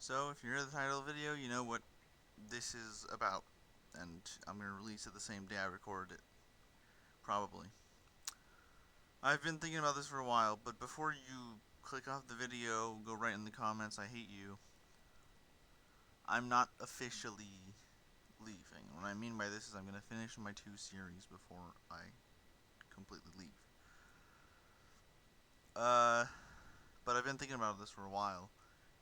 So, if you hear the title of the video, you know what this is about. And I'm going to release it the same day I record it. Probably. I've been thinking about this for a while, but before you click off the video, go right in the comments, I hate you. I'm not officially leaving. What I mean by this is I'm going to finish my 2 series before I completely leave. But I've been thinking about this for a while.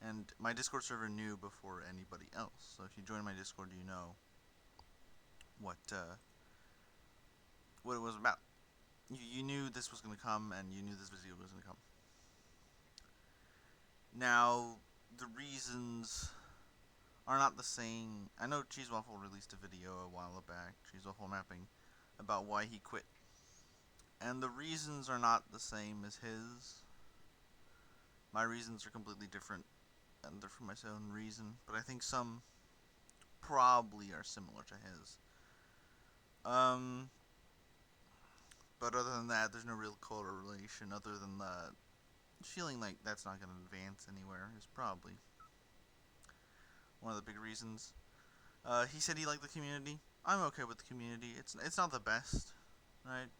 And my Discord server knew before anybody else. So if you join my Discord, you know what what it was about. You knew this was going to come, and you knew this video was going to come. Now, the reasons are not the same. I know Cheese Waffle released a video a while back, Cheese Waffle Mapping, about why he quit. And the reasons are not the same as his. My reasons are completely different, and they're for my own reason, but I think some probably are similar to his. But other than that, there's no real correlation other than the feeling like that's not going to advance anywhere is probably one of the big reasons. He said he liked the community. I'm okay with the community. It's not the best, right?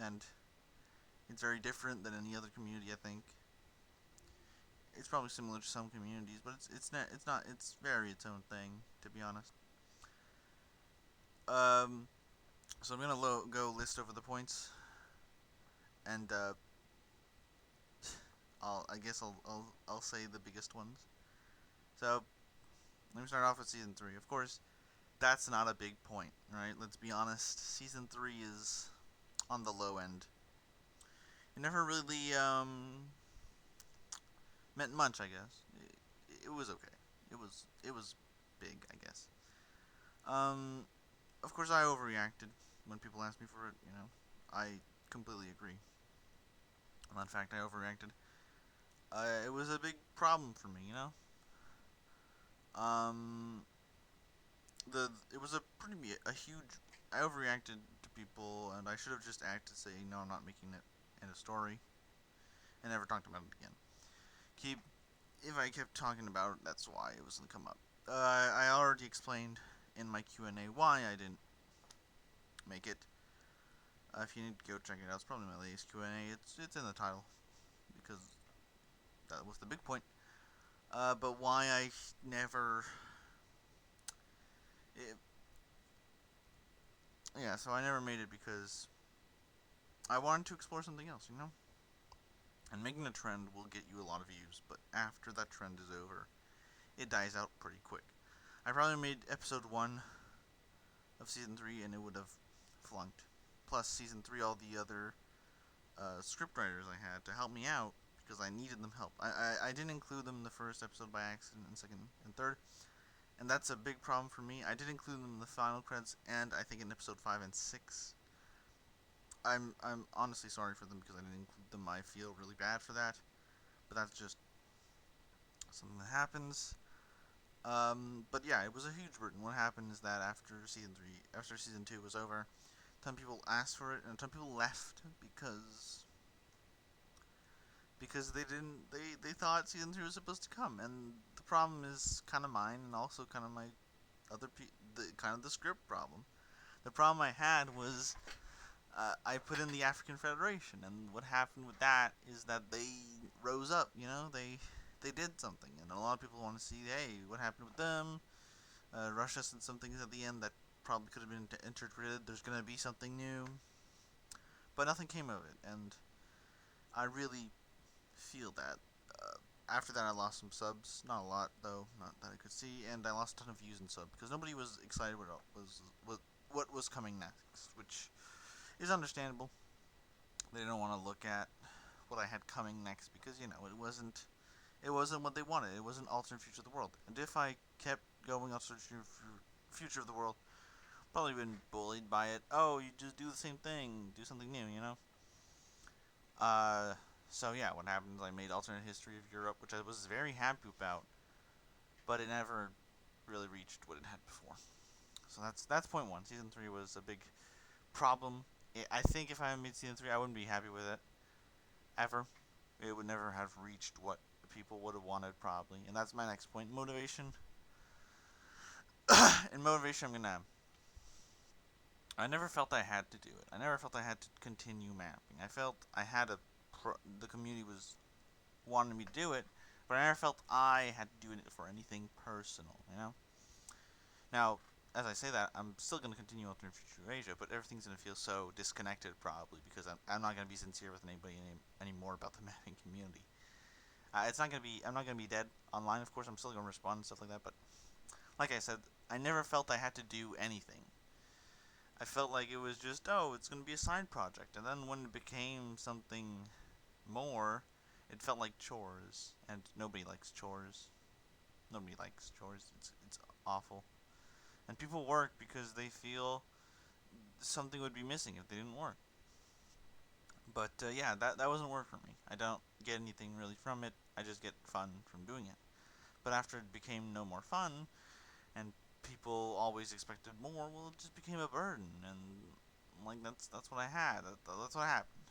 And it's very different than any other community. I think it's probably similar to some communities, but it's very its own thing, to be honest. Um, so I'm gonna go list over the points, and I'll say the biggest ones. So let me start off with season 3. Of course, that's not a big point, right? Let's be honest. Season 3 is on the low end. It never really meant much, I guess. It was okay. It was big, I guess. Um, of course, I overreacted when people asked me for it. I completely agree. In fact, I overreacted. It was a big problem for me. Um, the it was a huge. I overreacted to people, and I should have just acted, saying no, I'm not making it in a story, and never talked about it again. Keep If I kept talking about it, that's why it was gonna come up. I already explained in my Q&A why I didn't make it. If you need to go check it out, it's probably my latest Q&A. It's in the title because that was the big point. But why I never. It, yeah, so I never made it because I wanted to explore something else. And making a trend will get you a lot of views, but after that trend is over, it dies out pretty quick. I probably made episode 1 of season 3 and it would have flunked. Plus, season 3, all the other scriptwriters I had to help me out because I needed them help. I didn't include them in the first episode by accident, and second and third, and that's a big problem for me. I did include them in the final credits, and I think in episode 5 and 6. I'm honestly sorry for them because I didn't include them. I feel really bad for that, but that's just something that happens. But yeah, it was a huge burden. What happened is that after season 2 was over, a ton of people asked for it, and a ton of people left because they thought season 3 was supposed to come, and the problem is kind of mine, and also kind of my the script problem. The problem I had was I put in the African Federation, and what happened with that is that they rose up. They did something, and a lot of people want to see, hey, what happened with them? Russia said some things at the end that probably could have been interpreted. There's gonna be something new, but nothing came of it, and I really feel that. After that, I lost some subs, not a lot though, not that I could see, and I lost a ton of views and subs because nobody was excited what was coming next, which is understandable. They didn't want to look at what I had coming next because it wasn't what they wanted. It wasn't alternate future of the world. And if I kept going alternate future of the world, probably been bullied by it. Oh, you just do the same thing, do something new. Uh, so yeah, what happened is I made alternate history of Europe, which I was very happy about, but it never really reached what it had before. So that's point one. Season 3 was a big problem. I think if I had made season 3, I wouldn't be happy with it ever. It would never have reached what people would have wanted probably, and that's my next point. Motivation. In motivation, I'm gonna. I never felt I had to do it. I never felt I had to continue mapping. I felt I had a. The community was wanting me to do it, but I never felt I had to do it for anything personal. You know. Now, as I say that, I'm still going to continue Alternate Future Asia, but everything's going to feel so disconnected probably because I'm not going to be sincere with anybody anymore about the mapping community. It's not going to be. I'm not going to be dead online. Of course, I'm still going to respond and stuff like that. But like I said, I never felt I had to do anything. I felt like it was just, oh, it's going to be a side project. And then when it became something more, it felt like chores. And nobody likes chores. Nobody likes chores. It's awful. And people work because they feel something would be missing if they didn't work. But yeah, that wasn't work for me. I don't get anything really from it. I just get fun from doing it. But after it became no more fun, and people always expected more, well, it just became a burden, and like that's what I had. That's what happened.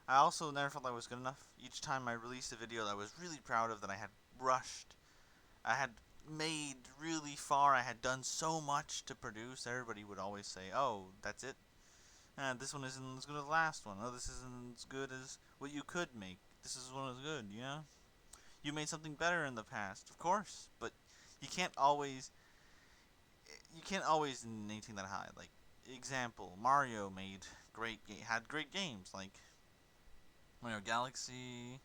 I also never felt I was good enough. Each time I released a video that I was really proud of, that I had rushed, I had made really far, I had done so much to produce, everybody would always say, "Oh, that's it. This one isn't as good as the last one. Oh, this isn't as good as what you could make. This is one as good. You know, you made something better in the past, of course, but you can't always maintain that high. Like example, Mario had great games like Mario Galaxy,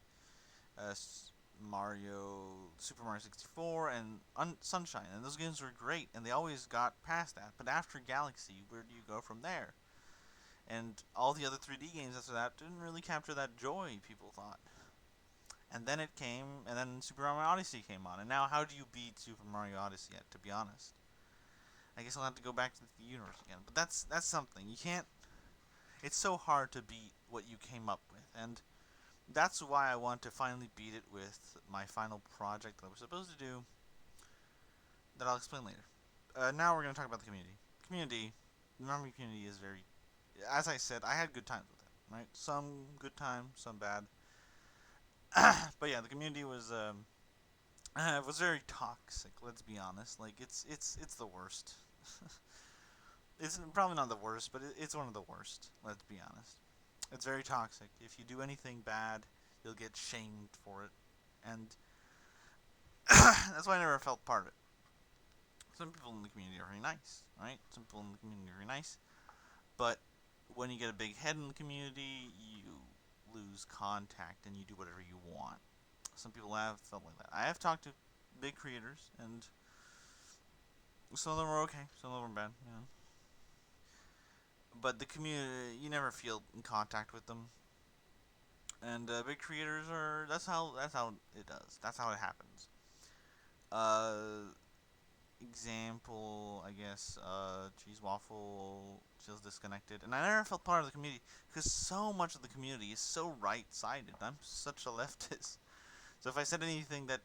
uh, Super Mario 64, and Sunshine, and those games were great, and they always got past that. But after Galaxy, where do you go from there? And all the other 3D games after that didn't really capture that joy people thought. And then and then Super Mario Odyssey came on, and now how do you beat Super Mario Odyssey yet? To be honest, I guess I'll have to go back to the universe again. But that's something you can't. It's so hard to beat what you came up with, and that's why I want to finally beat it with my final project that I was supposed to do. That I'll explain later. Now we're going to talk about the community. The Marvel community is very. As I said, I had good times with it. Right, some good times, some bad. But yeah, the community was very toxic. Let's be honest. Like it's the worst. It's probably not the worst, but it's one of the worst. Let's be honest. It's very toxic. If you do anything bad, you'll get shamed for it, and that's why I never felt part of it. Some people in the community are very nice, right? Some people in the community are very nice, but when you get a big head in the community, you lose contact and you do whatever you want. Some people have felt like that. I have talked to big creators, and some of them are okay, some of them are bad, you know. But the community, you never feel in contact with them. And big creators are that's how it does. That's how it happens. Uh, Example, I guess, Cheese Waffle feels disconnected, and I never felt part of the community because so much of the community is so right-sided. I'm such a leftist, so if I said anything that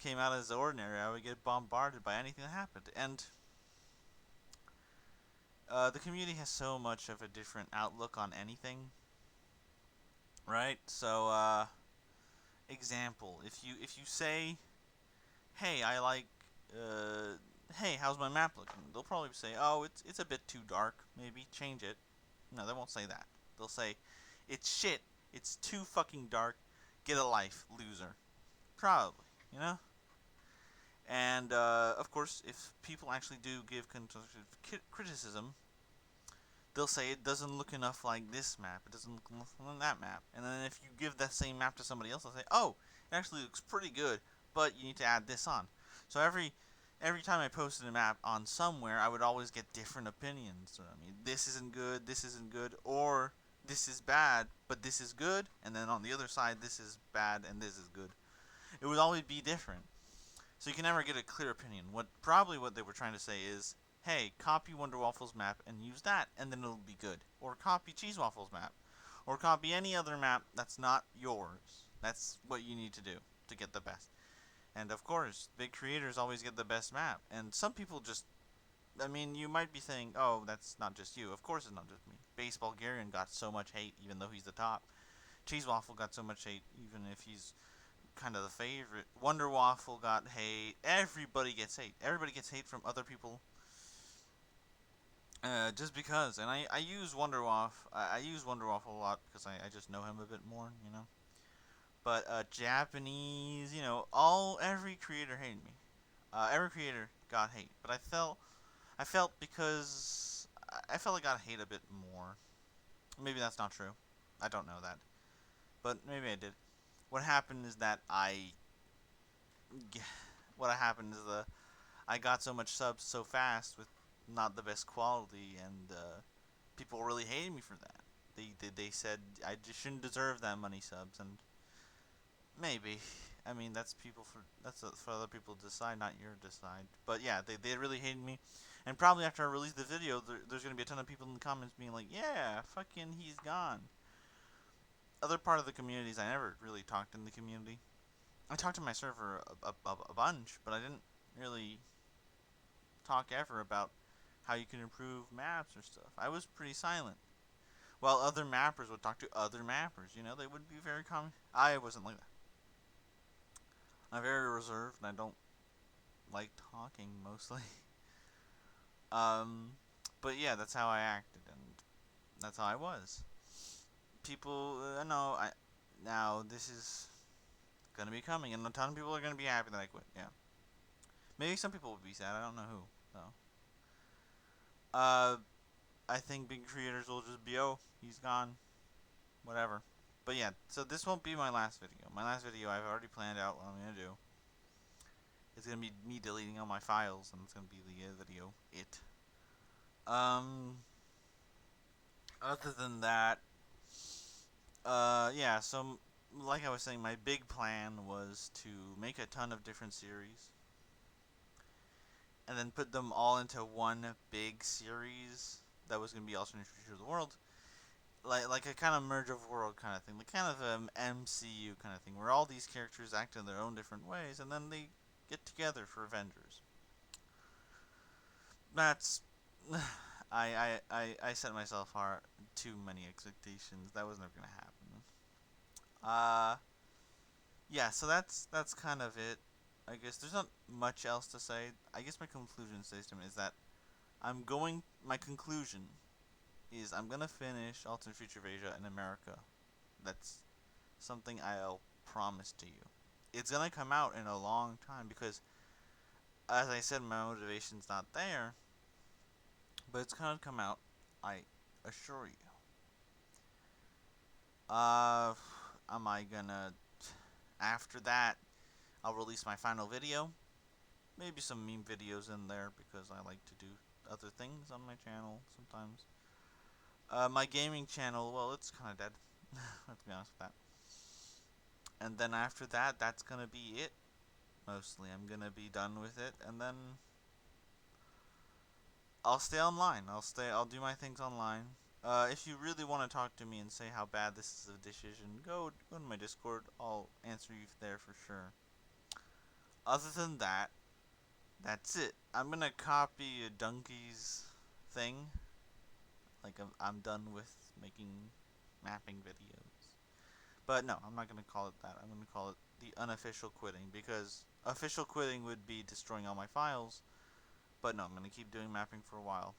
came out as ordinary, I would get bombarded by anything that happened. And the community has so much of a different outlook on anything, right? So, example, if you say, "Hey, I like," uh, "Hey, how's my map looking?" They'll probably say, "Oh, it's a bit too dark. Maybe change it." No, they won't say that. They'll say, "It's shit. It's too fucking dark. Get a life, loser." Probably, you know. And of course, if people actually do give constructive criticism, they'll say it doesn't look enough like this map. It doesn't look enough like that map. And then if you give that same map to somebody else, they'll say, "Oh, it actually looks pretty good, but you need to add this on." So every time I posted a map on somewhere, I would always get different opinions. I mean, this isn't good, or this is bad, but this is good. And then on the other side, this is bad and this is good. It would always be different. So you can never get a clear opinion. What they were trying to say is, hey, copy Wonder Waffle's map and use that, and then it'll be good. Or copy Cheese Waffle's map. Or copy any other map that's not yours. That's what you need to do to get the best. And of course, big creators always get the best map. And some people just, I mean, you might be saying, oh, that's not just you. Of course it's not just me. Baseball Garion got so much hate, even though he's the top. Cheese Waffle got so much hate, even if he's kind of the favorite. Wonder Waffle got hate. Everybody gets hate. Everybody gets hate from other people. Just because, and I use Wonder Waffle. I use Wonder Waffle a lot because I just know him a bit more, you know. But Japanese, you know, every creator hated me. Every creator got hate, but I felt because I felt I got hate a bit more. Maybe that's not true. I don't know that, but maybe I did. What happened is that what happened is I got so much subs so fast with not the best quality, and people really hated me for that. They said I just shouldn't deserve that many subs, and maybe. I mean, for other people to decide, not your decide. But yeah, they really hated me, and probably after I release the video, there's gonna be a ton of people in the comments being like, "Yeah, fucking, he's gone." Other part of the communities, I never really talked in the community. I talked to my server a bunch, but I didn't really talk ever about how you can improve maps or stuff. I was pretty silent. While other mappers would talk to other mappers, you know, they would be very common. I wasn't like that. I'm very reserved, and I don't like talking mostly. um, but yeah, that's how I acted, and that's how I was. People, know I now this is gonna be coming, and a ton of people are gonna be happy that I quit. Yeah, maybe some people will be sad. I don't know who. So, uh, I think big creators will just be, oh, he's gone, whatever. But yeah, so this won't be my last video. My last video, I've already planned out what I'm gonna do. It's gonna be me deleting all my files, and it's gonna be the video. Um, Other than that, yeah. So, like I was saying, my big plan was to make a ton of different series, and then put them all into one big series that was gonna be alternate future of the world, like a kind of merge of world kind of thing, like kind of an MCU kind of thing, where all these characters act in their own different ways, and then they get together for Avengers. That's I set myself hard too many expectations. That was never gonna happen. Uh, yeah. So that's kind of it. I guess there's not much else to say. I guess my conclusion system is that My conclusion is I'm gonna finish Alternate Future of Asia in America. That's something I'll promise to you. It's gonna come out in a long time because, as I said, my motivation's not there. But it's gonna come out, I assure you. Uh, am I gonna? After that, I'll release my final video. Maybe some meme videos in there because I like to do other things on my channel sometimes. My gaming channel, well, it's kind of dead. Let's be honest with that. And then after that, that's gonna be it. Mostly, I'm gonna be done with it, and then I'll stay online. I'll do my things online. If you really want to talk to me and say how bad this is a decision, go to my Discord. I'll answer you there for sure. Other than that, that's it. I'm gonna copy a Donkey's thing. Like I'm done with making mapping videos. But no, I'm not gonna call it that. I'm gonna call it the unofficial quitting, because official quitting would be destroying all my files. But no, I'm gonna keep doing mapping for a while.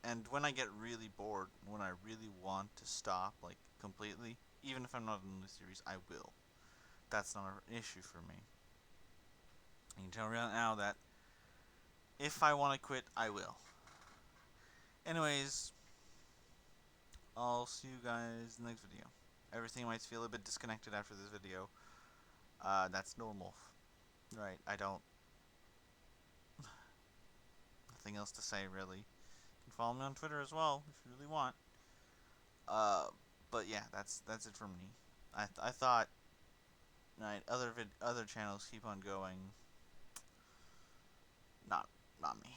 And when I get really bored, when I really want to stop, like, completely, even if I'm not in the series, I will. That's not an issue for me. I can tell right now that if I want to quit, I will. Anyways, I'll see you guys in the next video. Everything might feel a bit disconnected after this video. That's normal. Right, I don't... Nothing else to say, really. You can follow me on Twitter as well, if you really want. Uh, but yeah, that's it from me. I thought, right, other channels keep on going. Not me.